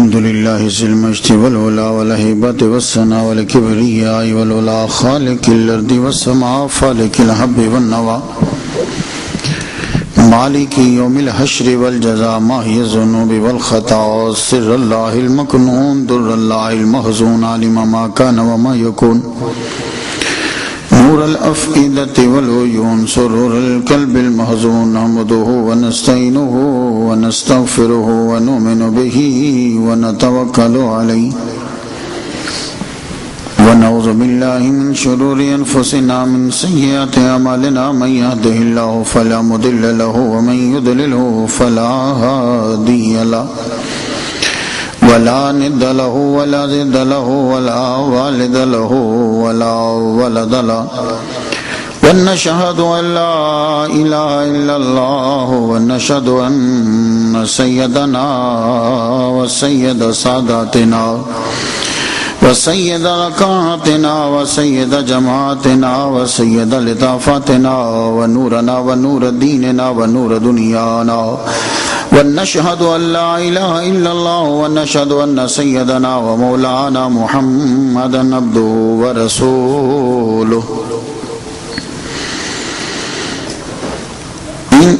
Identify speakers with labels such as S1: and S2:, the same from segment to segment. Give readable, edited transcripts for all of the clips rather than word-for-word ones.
S1: الحمد لله ذي المجد والعلا والهيبة والثناء والكبرياء والعلا خالق الأرض والسماء فالق الحب والنوى مالك يوم الحشر والجزاء ماهي الذنوب والخطا سر الله المكنون در الله المخزون علم ما كان وما يكون نور الأفئدة والعيون سرور القلب المحزون نحمده ونستعينه ونستغفره ونؤمن به ونتوكل عليه ونعوذ بالله من شرور أنفسنا من سيئات أعمالنا من يهده الله فلا مضل له ومن يضلله فلا هادي له ولا ند له ولا ضد له ولا والد له ولا ولد له ونشهد أن لا إله إلا الله ونشهد أن سيدنا وسيد ساداتنا وسيد ركعاتنا وسيد جماعتنا وسيد لطافاتنا ونورنا ونور ديننا ونور دنيانا ونشهد أن لا إله إلا الله ونشهد أن سيدنا ومولانا محمدا عبده ورسوله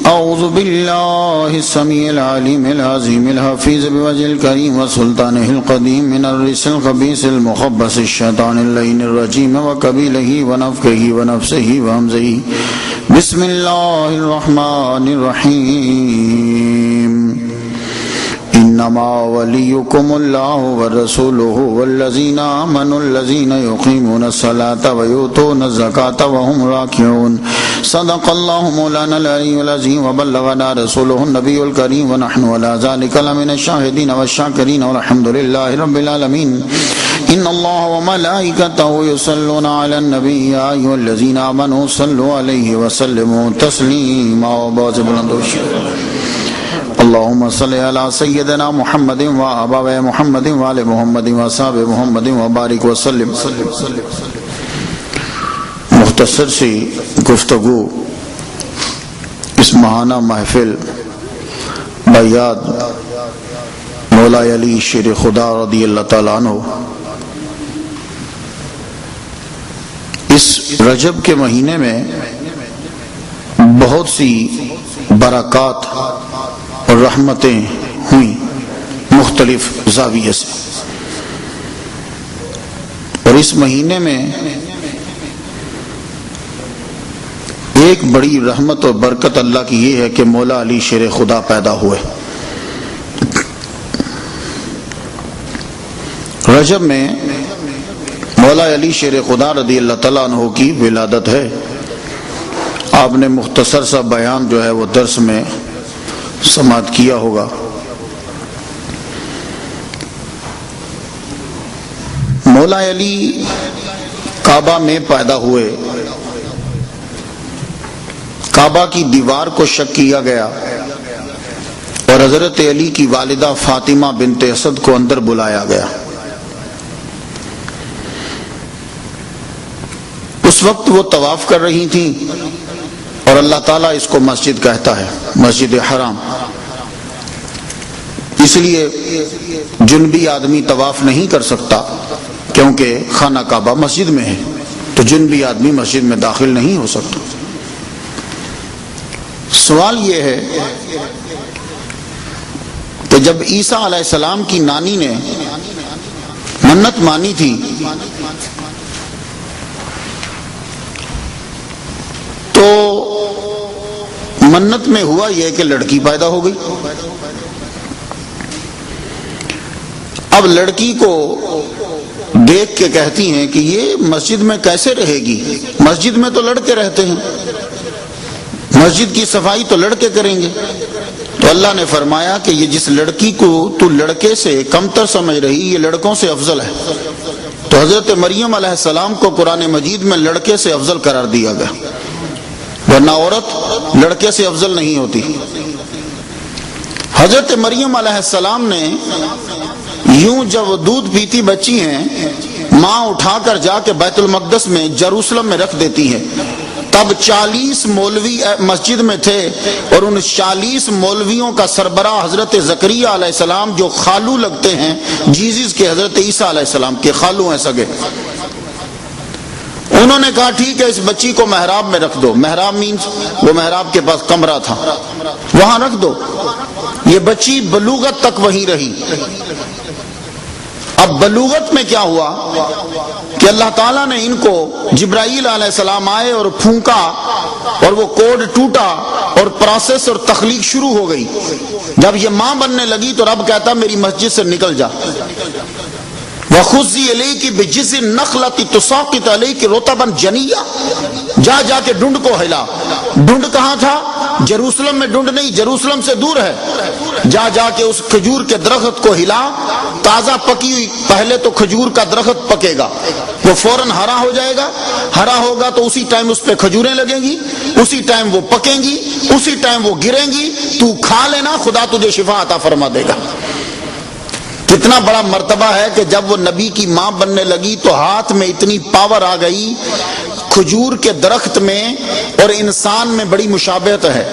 S1: أعوذ بالله السميع العليم العظيم الحفيظ بوجه الكريم وسلطانه القديم من الرجس الخبيث المخبث الشيطان اللعين الرجيم وقبيله ونفخه ونفسه وهمزه بسم الله الرحمن الرحيم إنما وليكم الله ورسوله والذين آمنوا الذين يقيمون الصلاة ويؤتون الزكاة وهم راكعون صدق الله مولانا العلي العظيم وبلغنا رسوله النبي الكريم ونحن على ذلك لمن الشاهدين والشاكرين والحمد لله رب العالمين إن الله وملائكته يصلون على النبي يا أيها الذين آمنوا صلوا عليه وسلموا تسليما وبعد اللهم صل على سيدنا محمد وآباء محمد وآل محمد وأصحاب محمد وبارك وسلم. مختصر سی گفتگو اس ماہانہ محفل بیاد مولا علی شیر خدا رضی اللہ تعالیٰ عنہ اس رجب کے مہینے میں بہت سی برکات اور رحمتیں ہوئیں مختلف زاویے سے، اور اس مہینے میں ایک بڑی رحمت اور برکت اللہ کی یہ ہے کہ مولا علی شیر خدا پیدا ہوئے. رجب میں مولا علی شیر خدا رضی اللہ تعالیٰ عنہ کی ولادت ہے. آپ نے مختصر سا بیان جو ہے وہ درس میں سماعت کیا ہوگا. مولا علی کعبہ میں پیدا ہوئے. کعبہ کی دیوار کو شق کیا گیا اور حضرت علی کی والدہ فاطمہ بنت اسد کو اندر بلایا گیا. اس وقت وہ طواف کر رہی تھیں اور اللہ تعالیٰ اس کو مسجد کہتا ہے، مسجد حرام. اس لیے جنبی آدمی طواف نہیں کر سکتا کیونکہ خانہ کعبہ مسجد میں ہے، تو جنبی آدمی مسجد میں داخل نہیں ہو سکتا. سوال یہ ہے کہ جب عیسیٰ علیہ السلام کی نانی نے منت مانی تھی تو منت میں ہوا یہ کہ لڑکی پیدا ہو گئی. اب لڑکی کو دیکھ کے کہتی ہیں کہ یہ مسجد میں کیسے رہے گی؟ مسجد میں تو لڑکے رہتے ہیں، مسجد کی صفائی تو لڑکے کریں گے. تو اللہ نے فرمایا کہ یہ جس لڑکی کو تو لڑکے سے کمتر سمجھ رہی، یہ لڑکوں سے افضل ہے. تو حضرت مریم علیہ السلام کو قرآن مجید میں لڑکے سے افضل قرار دیا گیا، ورنہ عورت لڑکے سے افضل نہیں ہوتی. حضرت مریم علیہ السلام نے یوں جب دودھ پیتی بچی ہیں، ماں اٹھا کر جا کے بیت المقدس میں جروسلم میں رکھ دیتی ہے. تب 40 مولوی مسجد میں تھے، اور ان 40 مولویوں کا سربراہ حضرت زکریا علیہ السلام جو خالو لگتے ہیں جیزس کے حضرت عیسیٰ علیہ السلام کے خالو ہیں سگے، انہوں نے کہا ٹھیک ہے اس بچی کو محراب میں رکھ دو. محراب مینز وہ محراب کے پاس کمرہ تھا، وہاں رکھ دو. یہ بچی بلوغت تک وہیں رہی. اب بلوغت میں کیا ہوا کہ اللہ تعالیٰ نے ان کو، جبرائیل علیہ السلام آئے اور پھونکا اور وہ کوڈ ٹوٹا اور پروسیس اور تخلیق شروع ہو گئی. جب یہ ماں بننے لگی تو رب کہتا میری مسجد سے نکل جا. وَخُذِّي إِلَيْكِ بِجِذْعِ النَّخْلَةِ تُسَاقِطْ عَلَيْكِ رُطَبًا جَنِيًّا. جا کے ڈنڈ کو ہلا. ڈنڈ کہاں تھا؟ جروسلم میں ڈنڈ نہیں، جروسلم سے دور ہے. جا کے اس کھجور کے درخت کو ہلا. تازہ پکی ہوئی، پہلے تو کھجور کا درخت پکے گا، وہ فوراً ہرا ہو جائے گا. ہرا ہوگا تو اسی ٹائم اس پہ کھجوریں لگیں گی، اسی ٹائم وہ پکیں گی، اسی ٹائم وہ گریں گی. تو کھا لینا، خدا تجھے شفا عطا فرما دے گا. کتنا بڑا مرتبہ ہے کہ جب وہ نبی کی ماں بننے لگی تو ہاتھ میں اتنی پاور آ گئی. کھجور کے درخت میں اور انسان میں بڑی مشابہت ہے.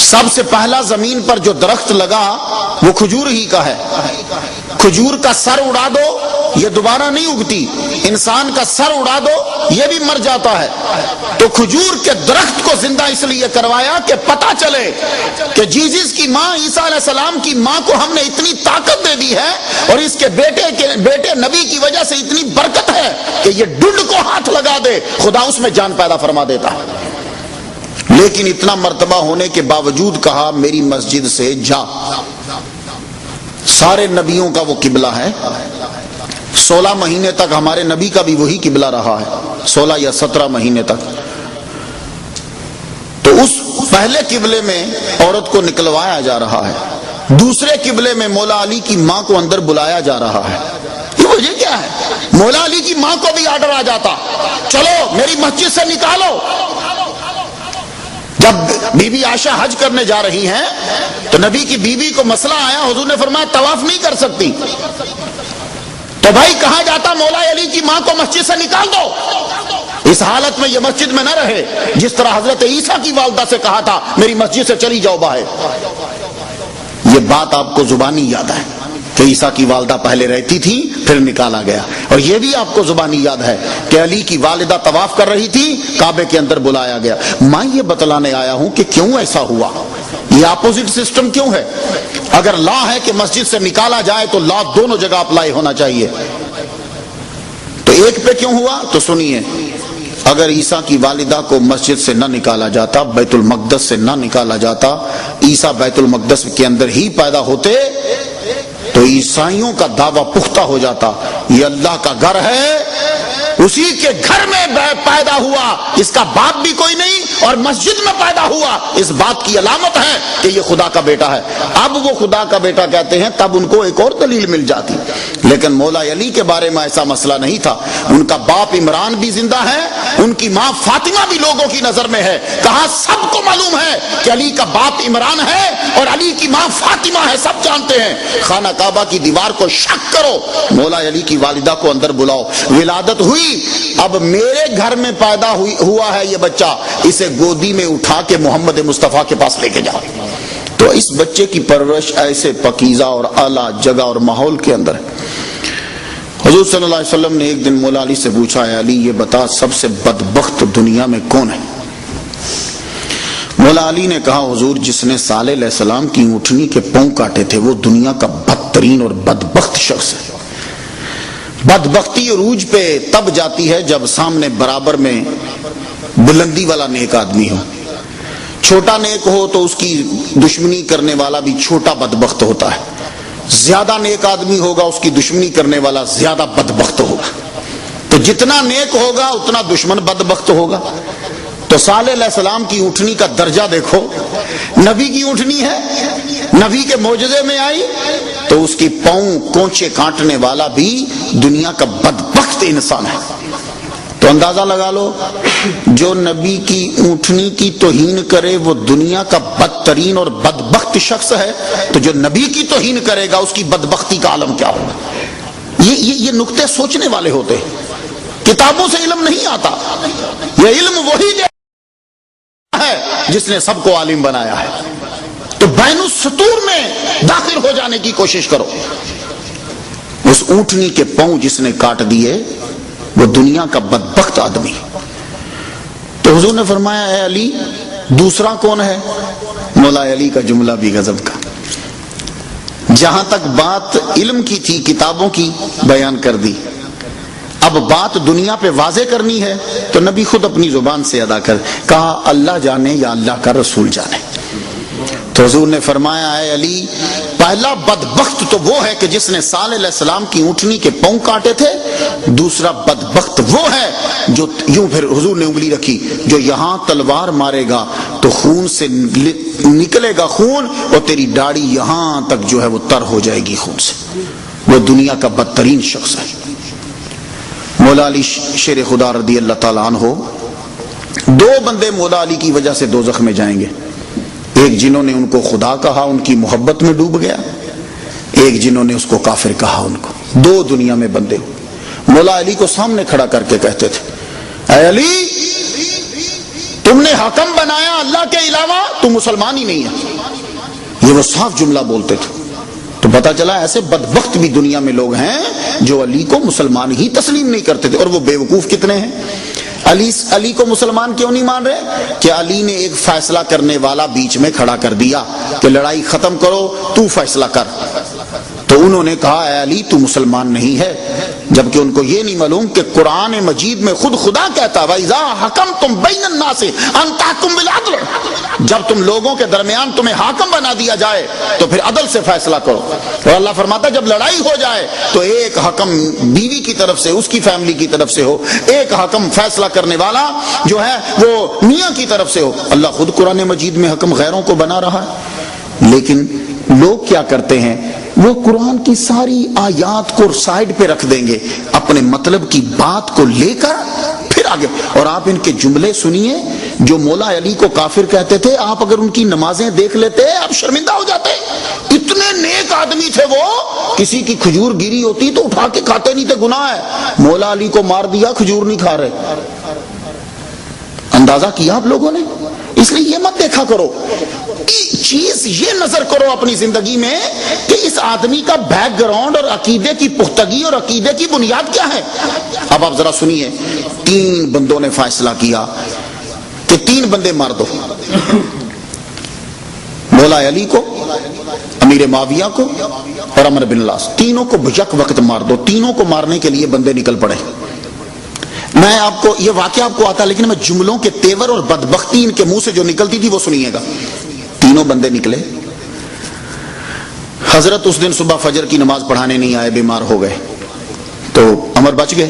S1: سب سے پہلا زمین پر جو درخت لگا وہ کھجور ہی کا ہے. کھجور کا سر اڑا دو یہ دوبارہ نہیں اگتی، انسان کا سر اڑا دو یہ بھی مر جاتا ہے. تو کھجور کے درخت کو زندہ اس لیے کروایا کہ پتہ چلے کہ جیزس کی ماں عیسیٰ علیہ السلام کی ماں کو ہم نے اتنی طاقت دے دی ہے اور اس کے بیٹے نبی کی وجہ سے اتنی برکت ہے کہ یہ ڈنڈ کو ہاتھ لگا دے خدا اس میں جان پیدا فرما دیتا ہے. لیکن اتنا مرتبہ ہونے کے باوجود کہا میری مسجد سے جا. سارے نبیوں کا وہ قبلہ ہے. 16 مہینے تک ہمارے نبی کا بھی وہی قبلہ رہا ہے، 16 یا 17 مہینے تک. تو اس پہلے قبلے میں عورت کو نکلوایا جا رہا ہے، دوسرے قبلے میں مولا علی کی ماں کو اندر بلایا جا رہا ہے. یہ وجہ کیا ہے؟ مولا علی کی ماں کو بھی آرڈر آ جاتا چلو میری مسجد سے نکالو. جب بی بی عائشہ حج کرنے جا رہی ہیں تو نبی کی بیوی کو مسئلہ آیا، حضور نے فرمایا طواف نہیں کر سکتی. تو بھائی کہا جاتا مولا علی کی ماں کو مسجد سے نکال دو. اس حالت میں یہ مسجد میں نہ رہے، جس طرح حضرت عیسیٰ کی والدہ سے کہا تھا میری مسجد سے چلی جاؤ باہر. یہ بات آپ کو زبانی یاد ہے کہ عیسیٰ کی والدہ پہلے رہتی تھی پھر نکالا گیا. اور یہ بھی آپ کو زبانی یاد ہے کہ علی کی والدہ طواف کر رہی تھی، کعبے کے اندر بلایا گیا. میں یہ بتلانے آیا ہوں کہ کیوں ایسا ہوا، یہ اپوزٹ سسٹم کیوں ہے. اگر لا ہے کہ مسجد سے نکالا جائے تو لا دونوں جگہ اپلائی ہونا چاہیے. تو ایک پہ کیوں ہوا؟ تو سنیے، اگر عیسیٰ کی والدہ کو مسجد سے نہ نکالا جاتا، بیت المقدس سے نہ نکالا جاتا، عیسیٰ بیت المقدس کے اندر ہی پیدا ہوتے تو عیسائیوں کا دعویٰ پختہ ہو جاتا یہ اللہ کا گھر ہے، اسی کے گھر میں پیدا ہوا، اس کا باپ بھی کوئی نہیں اور مسجد میں پیدا ہوا، اس بات کی علامت ہے کہ یہ خدا کا بیٹا ہے. اب وہ خدا کا بیٹا کہتے ہیں تب ان کو ایک اور دلیل مل جاتی. لیکن مولا علی کے بارے میں ایسا مسئلہ نہیں تھا. ان کا باپ عمران بھی زندہ ہے، ان کی ماں فاطمہ بھی لوگوں کی نظر میں ہے. کہا سب کو معلوم ہے کہ علی کا باپ عمران ہے اور علی کی ماں فاطمہ ہے، سب جانتے ہیں. خانہ کعبہ کی دیوار کو شک کرو، مولا علی کی والدہ کو اندر بلاؤ. ولادت ہوئی، اب میرے گھر میں پیدا ہوا ہے یہ بچہ، اسے گودی میں اٹھا کے محمد مصطفیٰ کے پاس لے کے جاؤ. تو اس بچے کی پرورش ایسے پاکیزہ اور اعلیٰ جگہ اور ماحول کے اندر ہے. حضور صلی اللہ علیہ وسلم نے ایک دن مولا علی سے پوچھا، اے علی یہ بتا سب سے بدبخت دنیا میں کون ہے؟ مولا علی نے کہا حضور جس نے صالح علیہ السلام کی اونٹنی کے پاؤں کاٹے تھے وہ دنیا کا بدترین اور بدبخت شخص ہے. بدبختی عروج پہ تب جاتی ہے جب سامنے برابر میں بلندی والا نیک آدمی ہو. چھوٹا نیک ہو تو اس کی دشمنی کرنے والا بھی چھوٹا بدبخت ہوتا ہے. زیادہ نیک آدمی ہوگا اس کی دشمنی کرنے والا زیادہ بدبخت ہوگا. تو جتنا نیک ہوگا اتنا دشمن بدبخت ہوگا. تو صالح علیہ السلام کی اونٹنی کا درجہ دیکھو، نبی کی اونٹنی ہے، نبی کے معجزے میں آئی، تو اس کی پاؤں کونچے کاٹنے والا بھی دنیا کا بدبخت انسان ہے. تو اندازہ لگا لو جو نبی کی اونٹنی کی توہین کرے وہ دنیا کا بدترین اور بدبخت شخص ہے، تو جو نبی کی توہین کرے گا اس کی بدبختی کا عالم کیا ہوگا. یہ نقطے سوچنے والے ہوتے ہیں، کتابوں سے علم نہیں آتا. یہ علم وہی ہے جس نے سب کو عالم بنایا ہے. تو بین السطور میں داخل ہو جانے کی کوشش کرو. اس اونٹنی کے پاؤں جس نے کاٹ دیے وہ دنیا کا بدبخت آدمی. تو حضور نے فرمایا اے علی دوسرا کون ہے؟ مولا علی کا جملہ بھی غضب کا. جہاں تک بات علم کی تھی کتابوں کی بیان کر دی، اب بات دنیا پہ واضح کرنی ہے تو نبی خود اپنی زبان سے ادا کر کہا اللہ جانے یا اللہ کا رسول جانے. تو حضور نے فرمایا اے علی پہلا بدبخت تو وہ ہے کہ جس نے صالح علیہ السلام کی اونٹنی کے پاؤں کاٹے تھے، دوسرا بدبخت وہ ہے جو یوں پھر حضور نے انگلی رکھی جو یہاں تلوار مارے گا تو خون سے نکلے گا خون اور تیری داڑھی یہاں تک جو ہے وہ تر ہو جائے گی خون سے. وہ دنیا کا بدترین شخص ہے. مولا علی شیر خدا رضی اللہ تعالیٰ عنہ، دو بندے مولا علی کی وجہ سے دوزخ میں جائیں گے. ایک جنہوں نے ان کو خدا کہا ان کی محبت میں ڈوب گیا، ایک جنہوں نے اس کو کافر کہا ان کو. دو دنیا میں بندے. مولا علی کو سامنے کھڑا کر کے کہتے تھے اے علی تم نے حکم بنایا اللہ کے علاوہ تو مسلمان ہی نہیں ہے. یہ وہ صاف جملہ بولتے تھے. تو پتا چلا ایسے بدبخت بھی دنیا میں لوگ ہیں جو علی کو مسلمان ہی تسلیم نہیں کرتے تھے. اور وہ بیوقوف کتنے ہیں. علی کو مسلمان کیوں نہیں مان رہے؟ کہ علی نے ایک فیصلہ کرنے والا بیچ میں کھڑا کر دیا کہ لڑائی ختم کرو تو فیصلہ کر. تو انہوں نے کہا اے علی تو مسلمان نہیں ہے، جبکہ ان کو یہ نہیں معلوم کہ قرآن مجید میں خود خدا کہتا وَإِذَا حَكَمْتُمْ بَيْنَ النَّاسِ أَن تَحْكُمُوا بِالْعَدْلِ، جب تم لوگوں کے درمیان تمہیں حاکم بنا دیا جائے تو پھر عدل سے فیصلہ کرو. اور اللہ فرماتا جب لڑائی ہو جائے تو ایک حکم بیوی کی طرف سے اس کی فیملی کی طرف سے ہو، ایک حکم فیصلہ کرنے والا جو ہے وہ میاں کی طرف سے ہو. اللہ خود قرآن مجید میں حکم غیروں کو بنا رہا ہے. لیکن لوگ کیا کرتے ہیں، وہ قرآن کی ساری آیات کو سائیڈ پہ رکھ دیں گے، اپنے مطلب کی بات کو لے کر پھر آگے. اور آپ ان کے جملے سنیے جو مولا علی کو کافر کہتے تھے. آپ اگر ان کی نمازیں دیکھ لیتے آپ شرمندہ ہو جاتے. اتنے نیک آدمی تھے وہ، کسی کی کھجور گری ہوتی تو اٹھا کے کھاتے نہیں تھے، گناہ ہے. مولا علی کو مار دیا کھجور نہیں کھا رہے. اندازہ کیا آپ لوگوں نے؟ اس لیے یہ مت دیکھا کرو، چیز یہ نظر کرو اپنی زندگی میں کہ اس آدمی کا بیک گراؤنڈ اور عقیدے کی پختگی اور عقیدے کی بنیاد کیا ہے. اب آپ ذرا سنیے، 3 بندوں نے فیصلہ کیا کہ 3 بندے مار دو. مولا علی کو، امیر معاویہ کو اور عمرو بن العاص، تینوں کو یک وقت مار دو. تینوں کو مارنے کے لیے بندے نکل پڑے. میں آپ کو یہ واقعہ آپ کو آتا لیکن میں جملوں کے تیور اور بدبختی ان کے منہ سے جو نکلتی تھی وہ سنیے گا. تینوں بندے نکلے. حضرت اس دن صبح فجر کی نماز پڑھانے نہیں آئے، بیمار ہو گئے. تو عمر بچ گئے.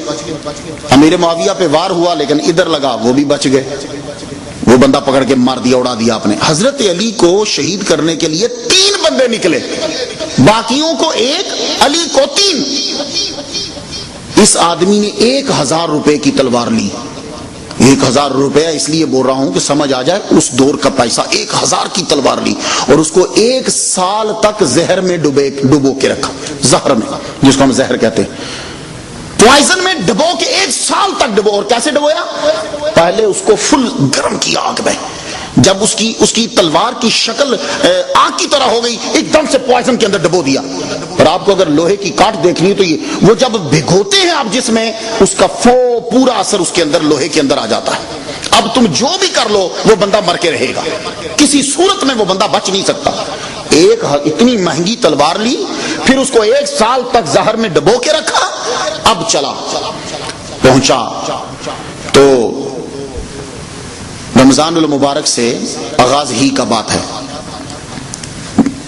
S1: امیر معاویہ پہ وار ہوا لیکن ادھر لگا، وہ بھی بچ گئے. وہ بندہ پکڑ کے مار دیا، اڑا دیا آپ نے. حضرت علی کو شہید کرنے کے لیے 3 بندے نکلے، باقیوں کو 1، علی کو 3. اس آدمی نے 1000 روپے کی تلوار لی. 1000 روپے اس لیے بول رہا ہوں کہ سمجھ آ جائے اس دور کا پیسہ. 1000 کی تلوار لی اور اس کو 1 سال تک زہر میں ڈبو کے رکھا. زہر میں، جس کو ہم زہر کہتے ہیں، پوائزن میں ڈبو کے 1 سال تک ڈبو. اور کیسے ڈبویا؟ پہلے اس کو فل گرم کیا آگ میں. جب اس کی تلوار کی شکل آگ کی طرح ہو گئی، ایک دم سے پوائزن کے اندر ڈبو دیا. اور آپ کو اگر لوہے کی کاٹ دیکھنی تو یہ وہ جب بھگوتے ہیں آپ جس میں، اس کا پورا اثر اس کے اندر لوہے کے اندر آ جاتا ہے. اب تم جو بھی کر لو وہ بندہ مر کے رہے گا، کسی صورت میں وہ بندہ بچ نہیں سکتا. اتنی مہنگی تلوار لی، پھر اس کو 1 سال تک زہر میں ڈبو کے رکھا. اب چلا پہنچا تو رمضان المبارک سے آغاز ہی کا بات ہے.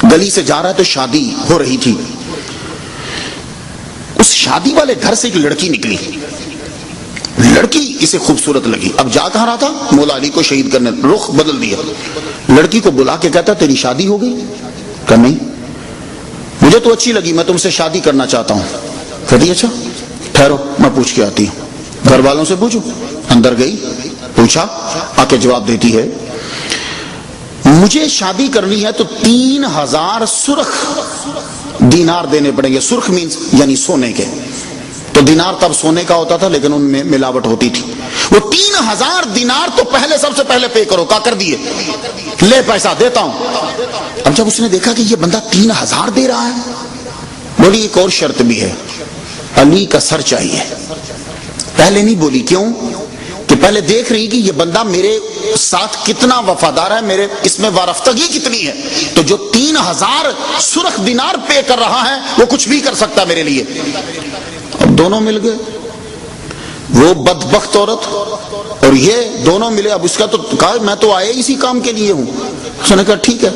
S1: گلی سے جا رہا ہے تو شادی ہو رہی تھی. اس شادی والے گھر سے ایک لڑکی نکلی. لڑکی اسے خوبصورت لگی. اب جا کہاں رہا تھا؟ مولا علی کو شہید کرنے. رخ بدل دیا. لڑکی کو بلا کے کہتا تیری شادی ہو گئی؟ کہ نہیں، مجھے تو اچھی لگی، میں تم سے شادی کرنا چاہتا ہوں. کہتی اچھا ٹھہرو میں پوچھ کے آتی ہوں. گھر والوں سے پوچھو. اندر گئی، پوچھا، آ کے جواب دیتی ہے مجھے شادی کرنی ہے تو 3000 سرخ دینار دینے پڑیں گے. سرخ مینز یعنی سونے کے. تو دینار تب سونے کا ہوتا تھا لیکن ان میں ملاوٹ ہوتی تھی. وہ 3000 دینار تو پہلے سب سے پہلے پے کرو، کا کر دیے، لے پیسہ دیتا ہوں۔ اب جب اس نے دیکھا کہ یہ بندہ 3000 دے رہا ہے، بولی ایک اور شرط بھی ہے، علی کا سر چاہیے۔ پہلے نہیں بولی، کیوں کہ پہلے دیکھ رہی کہ یہ بندہ میرے ساتھ کتنا وفادار ہے، میرے اس میں وارفتگی کتنی ہے، تو جو 3000 سرخ دینار پے کر رہا ہے وہ کچھ بھی کر سکتا میرے لیے۔ اب دونوں مل گئے، وہ بدبخت عورت اور یہ دونوں ملے۔ اب اس کا تو کہا میں تو آیا اسی کام کے لیے ہوں۔ اس نے کہا ٹھیک ہے،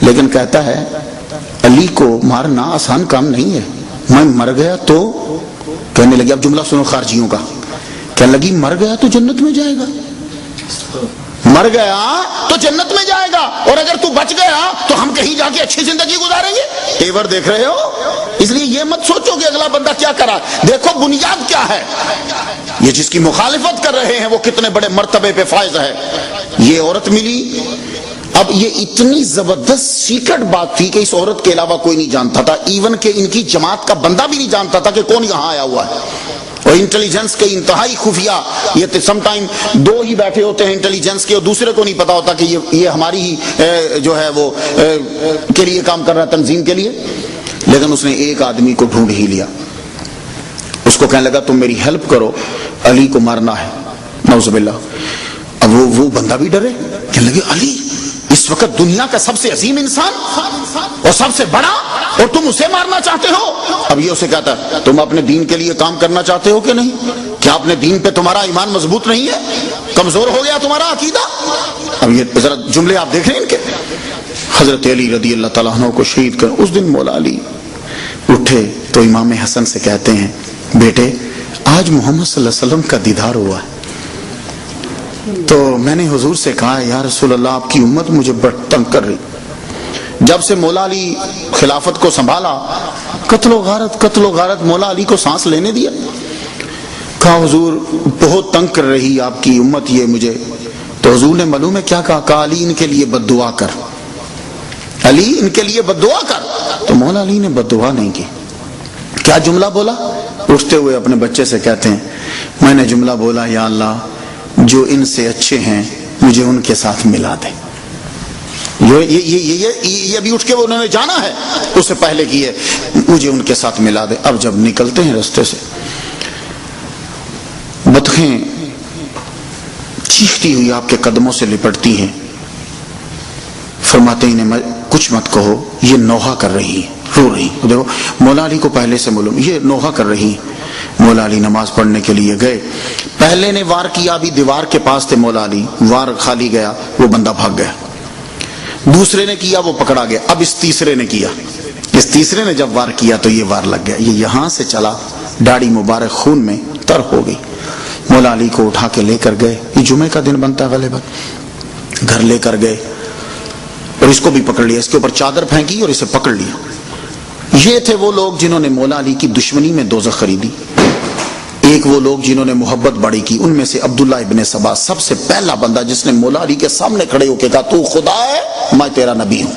S1: لیکن کہتا ہے علی کو مارنا آسان کام نہیں ہے، میں مر گیا تو، کہنے لگی، اب جملہ سنو خارجیوں کا، کہنے لگی مر گیا تو جنت میں جائے گا، مر گیا تو جنت میں جائے گا، اور اگر تو بچ گیا تو ہم کہیں جا کے اچھی زندگی گزاریں گے۔ تیور دیکھ رہے ہو؟ اس لیے یہ مت سوچو کہ اگلا بندہ کیا کرا، دیکھو بنیاد کیا ہے، یہ جس کی مخالفت کر رہے ہیں وہ کتنے بڑے مرتبے پہ فائز ہے۔ یہ عورت ملی، اب یہ اتنی زبردست سیکرٹ بات تھی کہ اس عورت کے علاوہ کوئی نہیں جانتا تھا، ایون کہ ان کی جماعت کا بندہ بھی نہیں جانتا تھا کہ کون یہاں آیا ہوا ہے۔ اور انٹیلیجنس کے انتہائی خفیہ، یہ سم ٹائم دو ہی بیٹھے ہوتے ہیں انٹیلیجنس کے، اور دوسرے کو نہیں پتا ہوتا کہ یہ ہماری ہی جو ہے وہ کے لیے کام کر رہا ہے، تنظیم کے لیے۔ لیکن اس نے ایک آدمی کو ڈھونڈ ہی لیا، اس کو کہنے لگا تم میری ہیلپ کرو، علی کو مارنا ہے، نعوذ باللہ۔ اب وہ بندہ بھی ڈرے، کہنے لگے علی اس وقت دنیا کا سب سے عظیم انسان اور سب سے بڑا، اور تم اسے مارنا چاہتے ہو؟ اب یہ اسے کہتا ہے تم اپنے دین کے لیے کام کرنا چاہتے ہو کہ نہیں؟ کیا اپنے دین پہ تمہارا ایمان مضبوط نہیں ہے؟ کمزور ہو گیا تمہارا عقیدہ؟ اب یہ ذرا جملے آپ دیکھ رہے ہیں ان کے۔ حضرت علی رضی اللہ تعالیٰ عنہ کو شہید کر، اس دن مولا علی اٹھے تو امام حسن سے کہتے ہیں بیٹے آج محمد صلی اللہ علیہ وسلم کا دیدار ہوا ہے، تو میں نے حضور سے کہا یا رسول اللہ آپ کی امت مجھے بڑا تنگ کر رہی۔ جب سے مولا علی خلافت کو سنبھالا قتل و غارت مولا علی کو سانس لینے دیا۔ کہا حضور بہت تنگ کر رہی آپ کی امت یہ مجھے، تو حضور نے معلوم ہے کیا کہا علی ان کے لیے بد دعا کر، علی ان کے لیے بد دعا کر۔ تو مولا علی نے بد دعا نہیں کی، کیا جملہ بولا؟ اٹھتے ہوئے اپنے بچے سے کہتے ہیں میں نے جملہ بولا یا اللہ جو ان سے اچھے ہیں مجھے ان کے ساتھ ملا دے۔ یہ بھی اٹھ کے انہوں نے جانا ہے، اس سے پہلے کی ہے مجھے ان کے ساتھ ملا دے۔ اب جب نکلتے ہیں رستے سے، بطخیں چیختی ہوئی آپ کے قدموں سے لپٹتی ہیں، فرماتے ہیں کچھ مت کہو، یہ نوحہ کر رہی ہے، رو رہی۔ دیکھو مولا علی کو پہلے سے معلوم یہ نوحہ کر رہی۔ مولا علی نماز پڑھنے کے لیے گئے، پہلے نے وار کیا، ابھی دیوار کے پاس تھے مولا علی، وار خالی گیا، وہ بندہ بھاگ گیا۔ دوسرے نے کیا، وہ پکڑا گیا۔ اب اس تیسرے نے کیا، اس تیسرے نے جب وار کیا تو یہ وار لگ گیا، یہ یہاں سے چلا، داڑھی مبارک خون میں تر ہو گئی۔ مولا علی کو اٹھا کے لے کر گئے، یہ جمعے کا دن بنتا ہے غالباً، گھر لے کر گئے اور اس کو بھی پکڑ لیا، اس کے اوپر چادر پھینکی اور اسے پکڑ لیا۔ یہ تھے وہ لوگ جنہوں نے مولا علی کی دشمنی میں دوزخ خریدی۔ ایک وہ لوگ جنہوں نے محبت بڑی کی، ان میں سے عبداللہ ابن سبا سب سے پہلا بندہ جس نے مولا علی کے سامنے کھڑے ہو کے کہا تو خدا ہے میں تیرا نبی ہوں۔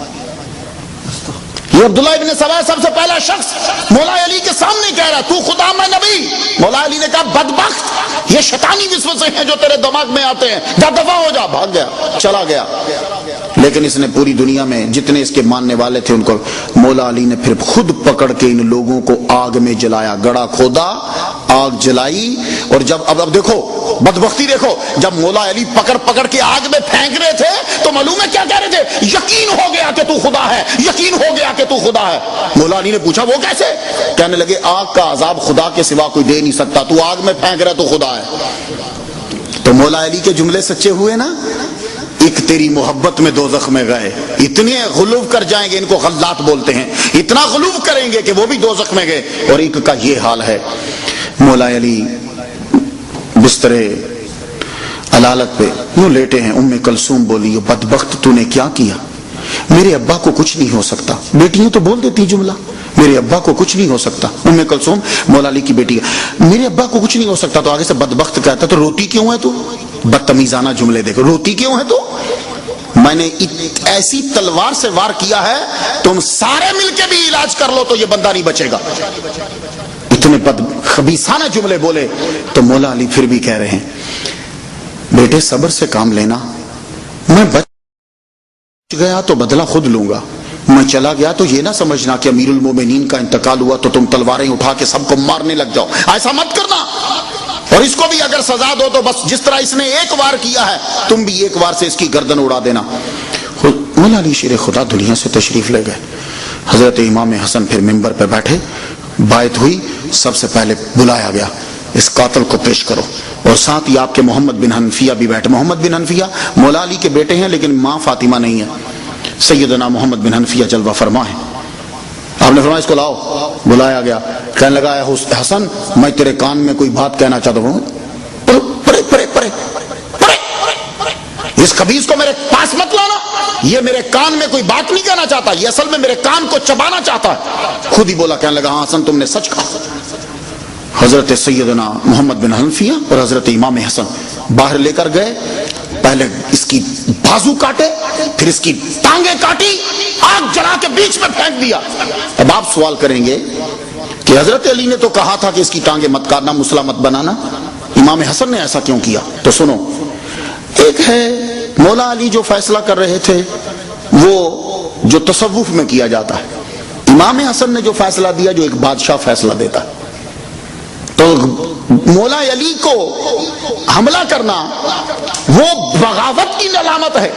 S1: یہ عبداللہ ابن سبا سب سے پہلا شخص مولا علی کے سامنے کہہ رہا تو خدا میں نبی۔ مولا علی نے کہا بدبخت، یہ شیطانی وسوسے ہیں جو تیرے دماغ میں آتے ہیں، جا دفع ہو جا۔ بھاگ گیا، چلا گیا۔ لیکن اس نے پوری دنیا میں جتنے اس کے ماننے والے تھے ان کو، مولا علی نے پھر خود پکڑ کے ان لوگوں کو آگ میں جلایا، گڑا کھودا، آگ جلائی۔ اور جب اب دیکھو بدبختی دیکھو، جب مولا علی پکڑ کے آگ میں پھینک رہے تھے تو معلوم ہے کیا کہہ رہے تھے؟ یقین ہو گیا کہ تو خدا ہے، یقین ہو گیا کہ تو خدا ہے۔ مولا علی نے پوچھا وہ کیسے؟ کہنے لگے آگ کا عذاب خدا کے سوا کوئی دے نہیں سکتا، تو آگ میں پھینک رہا تو خدا ہے۔ تو مولا علی کے جملے سچے ہوئے نا، ایک تیری محبت میں دوزخ میں گئے، اتنے غلو کر جائیں گے، ان کو غلات بولتے ہیں، اتنا غلو کریں گے کہ وہ بھی دوزخ میں گئے، اور ایک کا یہ حال ہے۔ مولا علی بستر علالت پہ یوں لیٹے ہیں، ام کلثوم بولی بدبخت تو نے کیا کیا؟ میرے ابا کو کچھ نہیں ہو سکتا۔ بیٹیاں تو بول دیتی جملہ، میرے ابا کو کچھ نہیں ہو سکتا۔ ام کلثوم مولا علی کی بیٹی ہے، میرے ابا کو کچھ نہیں ہو سکتا، تو آگے سے بدبخت کہتا تو روتی کیوں ہے تو؟ بدتمیزانہ جملے دیکھو، روتی کیوں ہے تو؟ میں نے ایسی تلوار سے وار کیا ہے تم سارے مل کے بھی علاج کر لو تو یہ بندہ نہیں بچے گا۔ اتنے خبیثانہ جملے بولے تو مولا علی پھر بھی کہہ رہے ہیں بیٹے صبر سے کام لینا، میں بچ گیا تو بدلہ خود لوں گا، میں چلا گیا تو یہ نہ سمجھنا کہ امیر المومنین کا انتقال ہوا تو تم تلواریں اٹھا کے سب کو مارنے لگ جاؤ، ایسا مت کرنا، اور اس کو بھی اگر سزا دو تو بس جس طرح اس نے ایک وار کیا ہے تم بھی ایک وار سے اس کی گردن اڑا دینا۔ مولا علی شیر خدا دنیا سے تشریف لے گئے، حضرت امام حسن پھر ممبر پہ بیٹھے، بائت ہوئی، سب سے پہلے بلایا گیا اس قاتل کو پیش کرو، اور ساتھ ہی آپ کے محمد بن حنفیہ بھی بیٹھے۔ محمد بن حنفیہ مولا علی کے بیٹے ہیں لیکن ماں فاطمہ نہیں ہے، سیدنا محمد بن حنفیہ جلوہ فرما ہے۔ آپ نے فرمایا اس کو لاؤ، بلایا گیا، کہنے لگا اے حسن میں تیرے کان میں کوئی بات کہنا چاہتا ہوں، پرے پرے پرے پرے اس خبیث کو میرے پاس مت لانا، یہ میرے کان میں کوئی بات نہیں کہنا چاہتا، یہ اصل میں میرے کان کو چبانا چاہتا ہے۔ خود ہی بولا، کہنے لگا ہاں حسن تم نے سچ کہا۔ حضرت سیدنا محمد بن حنفیہ اور حضرت امام حسن باہر لے کر گئے، پہلے اس کی بازو کاٹے، پھر اس کی ٹانگیں کاٹی، آگ جلا کے بیچ میں پھینک دیا۔ اب آپ سوال کریں گے کہ حضرت علی نے تو کہا تھا کہ اس کی ٹانگیں مت کاٹنا، مسلح مت بنانا، امام حسن نے ایسا کیوں کیا؟ تو سنو، ایک ہے مولا علی جو فیصلہ کر رہے تھے وہ جو تصوف میں کیا جاتا ہے، امام حسن نے جو فیصلہ دیا جو ایک بادشاہ فیصلہ دیتا ہے۔ تو مولا علی کو حملہ کرنا وہ بغاوت کی علامت ہے،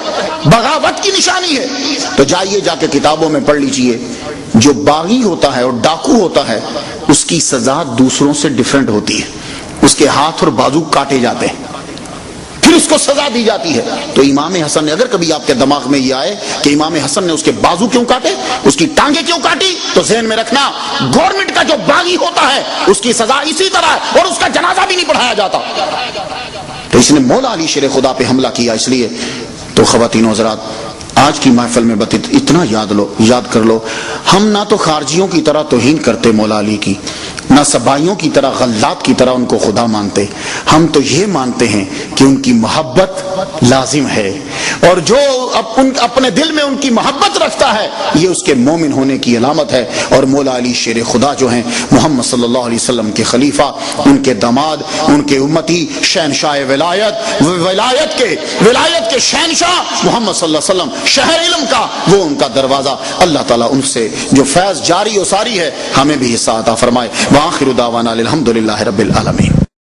S1: بغاوت کی نشانی ہے۔ تو جائیے جا کے کتابوں میں پڑھ لیجئے، جو باغی ہوتا ہے اور ڈاکو ہوتا ہے اس کی سزا دوسروں سے ڈیفرنٹ ہوتی ہے، اس کے ہاتھ اور بازو کاٹے جاتے ہیں، پھر اس کو سزا دی جاتی ہے۔ تو امام حسن نے، اگر کبھی آپ کے دماغ میں یہ آئے کہ امام حسن نے اس کے بازو کیوں کاٹے، اس کی ٹانگیں کیوں کاٹی، تو ذہن میں رکھنا گورنمنٹ کا جو باغی ہوتا ہے اس کی سزا اسی طرح ہے، اور اس کا جنازہ بھی نہیں پڑھایا جاتا۔ تو اس نے مولا علی شیر خدا پہ حملہ کیا۔ اس لیے تو خواتین و حضرات آج کی محفل میں اتنا یاد کر لو، ہم نہ تو خارجیوں کی طرح توہین کرتے مولا علی کی، نہ سبائیوں کی طرح غلات کی طرح ان کو خدا مانتے، ہم تو یہ مانتے ہیں کہ ان کی محبت لازم ہے، اور جو اپنے دل میں ان کی محبت رکھتا ہے یہ اس کے مومن ہونے کی علامت ہے۔ اور مولا علی شیر خدا جو ہیں محمد صلی اللہ علیہ وسلم کے خلیفہ، ان کے داماد، ان کے امتی، شہنشاہ ولایت کے شہنشاہ محمد صلی اللہ علیہ وسلم، شہر علم کا وہ ان کا دروازہ۔ اللہ تعالیٰ ان سے جو فیض جاری و ساری ہے ہمیں بھی حصہ عطا فرمائے۔ وآخر دعوانا الحمدللہ رب العالمین۔